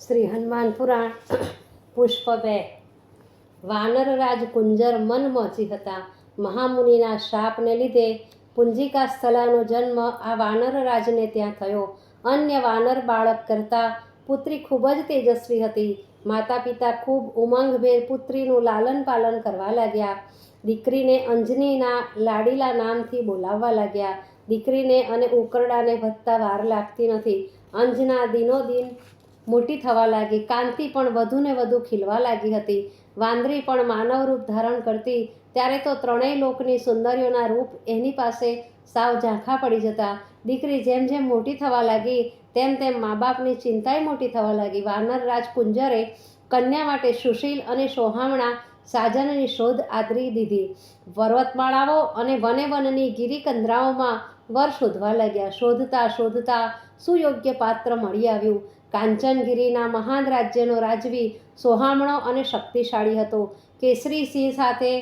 શ્રી હનુમાન પુરાણ પુષ્પ 2 વાનરરાજ કુંજર મન મોચી હતા. મહામુનિના શાપને લીધે પુંજિકા સ્થલાનો જન્મ આ વાનરરાજને ત્યાં થયો. અન્ય વાનર બાળક કરતાં પુત્રી ખૂબ જ તેજસ્વી હતી. માતા પિતા ખૂબ ઉમંગભેર પુત્રીનું લાલન પાલન કરવા લાગ્યા. દીકરીને અંજનીના લાડીલા નામથી બોલાવવા લાગ્યા. દીકરીને અને ઉકરડાને વધતા વાર લાગતી નથી. અંજના દિનોદિન મોટી થવા લાગી. કાંતિ પણ વધુને વધુ ખીલવા લાગી હતી. વાંદરી પણ માનવ રૂપ ધારણ કરતી ત્યારે તો ત્રણેય લોકની સુંદરીઓના રૂપ એની પાસે સાવ ઝાંખા પડી જતા. દીકરી જેમ જેમ મોટી થવા લાગી તેમ તેમ મા બાપની ચિંતાય મોટી થવા લાગી. વાનરરાજ કુંજરે કન્યા માટે સુશીલ અને સોહામણા સાજનની શોધ આદરી દીધી. પર્વતમાળાઓ અને વને વનની ગિરિકંદરાઓમાં વર શોધવા લાગ્યા. શોધતા શોધતા સુયોગ્ય પાત્ર મળી આવ્યું. કાંચનગીરીના મહાન રાજ્યનો રાજવી સોહામણો અને શક્તિશાળી હતો. કેસરી સિંહ સાથે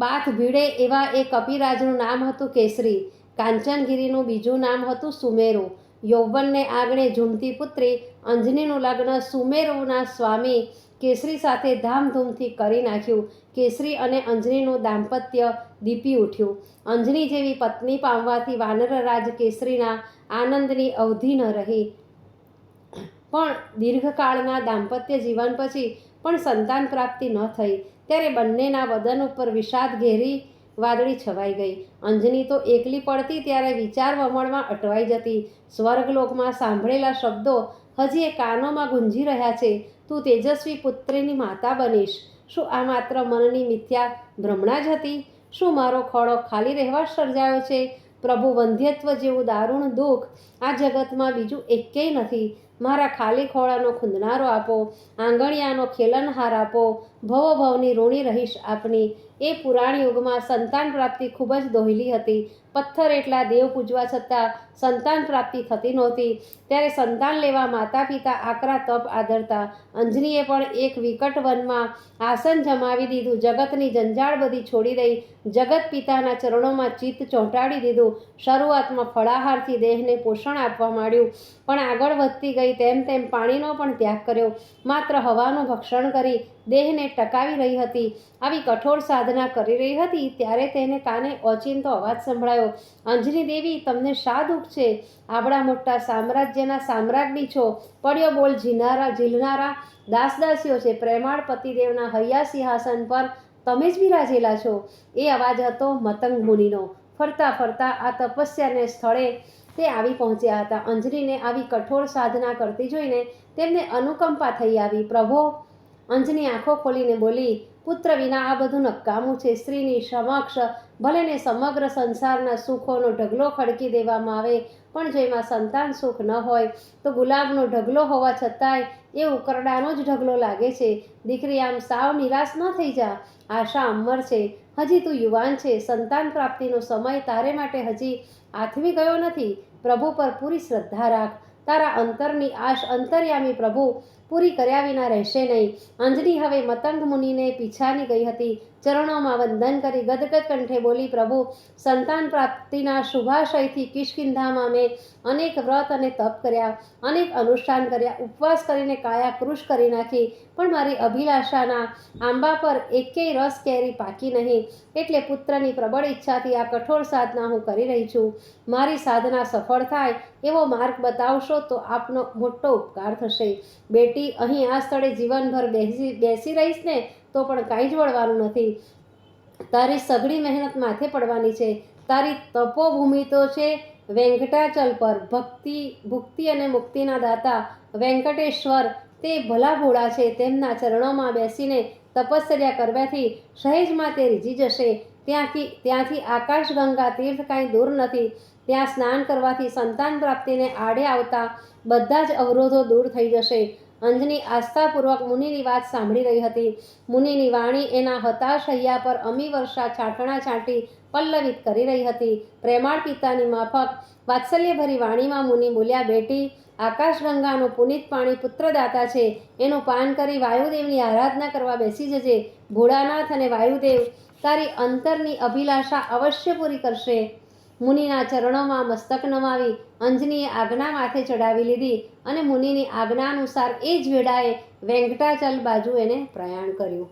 બાથ ભીડે એવા એ કપિરાજનું નામ હતું કેસરી. કાંચનગીરીનું બીજું નામ હતું સુમેરુ. યૌવનને આંગણે ઝૂમતી પુત્રી અંજનીનું લગ્ન સુમેરુના સ્વામી કેસરી સાથે ધામધૂમથી કરી નાખ્યું. કેસરી અને અંજનીનું દાંપત્ય દીપી ઉઠ્યું. અંજની જેવી પત્ની પામવાથી વાનરરાજ કેસરીના આનંદની અવધિ ન રહી. પણ દીર્ઘકાળના દાંપત્ય જીવન પછી પણ સંતાન પ્રાપ્તિ ન થઈ ત્યારે બંનેના વદન ઉપર વિષાદ ઘેરી વાદળી છવાઈ ગઈ. અંજની તો એકલી પડતી ત્યારે વિચાર વમળમાં અટવાઈ જતી. સ્વર્ગલોકમાં સાંભળેલા શબ્દો હજી એ કાનોમાં ગુંજી રહ્યા છે. તું તેજસ્વી પુત્રીની માતા બનીશ. શું આ માત્ર મનની મિથ્યા ભ્રમણા જ હતી? શું મારો ખોળો ખાલી રહેવા સર્જાયો છે? પ્રભુ, વંધ્યત્વ જેવું દારૂણ દુઃખ આ જગતમાં બીજું એકેય નથી. મારા ખાલી ખોળાનો ખૂંદનારો આપો, આંગણિયાનો ખેલનહાર આપો. ભવોભવની ઋણી રહીશ આપની. એ પુરાણ યુગમાં સંતાન પ્રાપ્તિ ખૂબ જ દોહલી હતી. પથ્થર એટલા દેવ પૂજવા છતાં સંતાન પ્રાપ્તિ થતી નહોતી. ત્યારે સંતાન લેવા માતા પિતા આકરા તપ આદરતા. અંજનીએ પણ એક વિકટ વનમાં આસન જમાવી દીધું. જગતની જંજાળ બધી છોડી દઈ જગત પિતાના ચરણોમાં ચિત્ત ચોંટાડી દીધું. શરૂઆતમાં ફળાહારથી દેહને પોષણ આપવા માંડ્યું, પણ આગળ વધતી ગઈ તેમ તેમ પાણીનો પણ ત્યાગ કર્યો. માત્ર હવાનું ભક્ષણ કરી દેહને ટકાવી રહી હતી. આવી કઠોર સાધના કરી રહી હતી ત્યારે તેને કાને ઓચિંતો અવાજ સંભળાયો. અંજની દેવી, તમને શા દુઃખ છે? આવડા મોટા સામ્રાજ્યના સામ્રાજ્ઞી છો. પડ્યો બોલ ઝીલનારા દાસદાસીઓ છે. પ્રેમાળ પતિદેવના હૈયા સિંહાસન પર તમે જ બિરાજેલા છો. એ અવાજ હતો મતંગ મુનિનો. ફરતા ફરતા આ તપસ્યાને સ્થળે તે આવી પહોંચ્યા હતા. અંજનીને આવી કઠોર સાધના કરતી જોઈને તેમને અનુકંપા થઈ આવી. પ્રભો, અંજની આંખો ખોલીને બોલી, પુત્ર વિના આ બધું નકામું છે. સ્ત્રીની સમક્ષ ભલેને સમગ્ર સંસારના સુખોનો ઢગલો ખડકી દેવામાં આવે, પણ જો એમાં સંતાન સુખ ન હોય તો ગુલાબનો ઢગલો હોવા છતાંય એ ઉકરડાનો જ ઢગલો લાગે છે. દીકરી, આમ સાવ નિરાશ ન થઈ જા. આશા અમર છે. હજી તું યુવાન છે. સંતાન પ્રાપ્તિનો સમય તારે માટે હજી આથમી ગયો નથી. પ્રભુ પર પૂરી શ્રદ્ધા રાખ. તારા અંતરની આશ અંતર્યામી પ્રભુ પૂરી કર્યા વિના રહેશે નહીં. અંજની હવે મતંગ મુનિને પીછાની ગઈ હતી. ચરણોમાં વંદન કરી ગદગદ કંઠે બોલી, પ્રભુ, સંતાન પ્રાપ્તિના શુભાશયથી કિષ્કિંધામાં મેં અનેક વ્રત અને તપ કર્યા, અનેક અનુષ્ઠાન કર્યા, ઉપવાસ કરીને કાયા કૃશ કરી નાખી, પણ મારી અભિલાષાના આંબા પર એકેય રસ કેરી પાકી નહીં. એટલે પુત્રની પ્રબળ ઈચ્છાથી આ કઠોર સાધના હું કરી રહી છું. મારી સાધના સફળ થાય એવો માર્ગ બતાવશો તો આપનો મોટો ઉપકાર થશે. બેટી, અહીં આ સ્થળે જીવનભર બેસી રહીશ ને તો પણ કાંઈ જ વળવાનું નથી. તારી સઘળી મહેનત માથે પડવાની છે. તારી તપોભૂમિ તો છે વેંકટાચલ પર. ભુક્તિ અને મુક્તિના દાતા વેંકટેશ્વર તે ભલા ભોળા છે. તેમના ચરણોમાં બેસીને તપશ્ચર્યા કરવાથી સહેજમાં તે રીઝી જશે. ત્યાંથી આકાશગંગા તીર્થ કાંઈ દૂર નથી. ત્યાં સ્નાન કરવાથી સંતાન પ્રાપ્તિને આડે આવતા બધા જ અવરોધો દૂર થઈ જશે. અંજની આસ્થાપૂર્વક મુનિની વાત સાંભળી રહી હતી. મુનિની વાણી એના હતાશ હૈયા પર અમી વર્ષા છાંટણા છાંટી પલ્લવિત કરી રહી હતી. પ્રેમાળ પિતાની માફક વાત્સલ્યભરી વાણીમાં મુનિ બોલ્યા, બેટી, આકાશગંગાનું પુનિત પાણી પુત્રદાતા છે. એનું પાન કરી વાયુદેવની આરાધના કરવા બેસી જજે. ભોળાનાથ અને વાયુદેવ તારી અંતરની અભિલાષા અવશ્ય પૂરી કરશે. મુનિના ચરણોમાં મસ્તક નમાવી અંજનીએ આજ્ઞા માથે ચડાવી લીધી અને મુનિની આજ્ઞા અનુસાર એ જ વેળાએ વેંકટાચલ બાજુ એને પ્રયાણ કર્યું.